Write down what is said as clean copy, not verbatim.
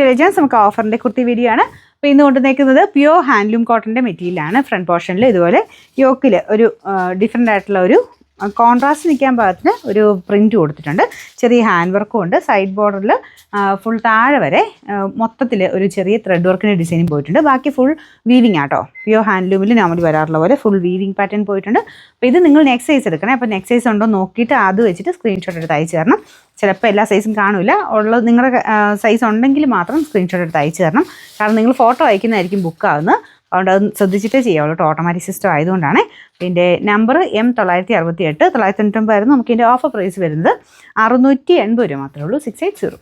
Legends നമുക്ക് ഓഫറിൻ്റെ kurti video ആണ്. അപ്പോൾ ഇന്ന് കൊണ്ടുവന്നേക്കുന്നത് പ്യുവർ ഹാൻഡ്ലൂം കോട്ടൻ്റെ മെറ്റീരിയലാണ്. ഫ്രണ്ട് പോർഷനിൽ ഇതുപോലെ യോക്കിൽ ഒരു ഡിഫറെൻ്റ് ആയിട്ടുള്ള ഒരു കോൺട്രാസ്റ്റ് നിൽക്കാൻ പാകത്തിന് ഒരു പ്രിൻറ്റ് കൊടുത്തിട്ടുണ്ട്. ചെറിയ ഹാൻഡ് വർക്കും ഉണ്ട്. സൈഡ് ബോർഡറിൽ ഫുൾ താഴെ വരെ മൊത്തത്തിൽ ഒരു ചെറിയ ത്രെഡ് വർക്കിൻ്റെ ഡിസൈനും പോയിട്ടുണ്ട്. ബാക്കി ഫുൾ വീവിങ് ആട്ടോ. പ്യുവർ ഹാൻഡ്ലൂമിൽ നോർമലി വരാറുള്ള പോലെ ഫുൾ വീവിങ് പാറ്റേൺ പോയിട്ടുണ്ട്. അപ്പോൾ ഇത് നിങ്ങൾ നെക്സ്റ്റ് സൈസ് എടുക്കണേ. അപ്പോൾ നെക്സ്റ്റ് സൈസ് ഉണ്ടോ നോക്കിയിട്ട് അത് വെച്ചിട്ട് സ്ക്രീൻഷോട്ട് എടുത്ത് അയച്ചു തരണം. ചിലപ്പോൾ എല്ലാ സൈസും കാണില്ല. ഉള്ളത് നിങ്ങളുടെ സൈസ് ഉണ്ടെങ്കിൽ മാത്രം സ്ക്രീൻഷോട്ട് എടുത്ത് അയച്ചു തരണം. കാരണം നിങ്ങൾ ഫോട്ടോ അയക്കുന്നതായിരിക്കും ബുക്കാവുന്നത്. അതുകൊണ്ട് അത് ശ്രദ്ധിച്ചിട്ടേ ചെയ്യാവുള്ളൂ. ഓട്ടോമാറ്റിക് സിസ്റ്റം ആയതുകൊണ്ടാണ്. ഇതിൻ്റെ നമ്പർ M968 999 ആയിരുന്നു. നമുക്ക് ഇതിൻ്റെ ഓഫർ പ്രൈസ് വരുന്നത് 680 രൂപ മാത്രമേ ഉള്ളൂ. 680.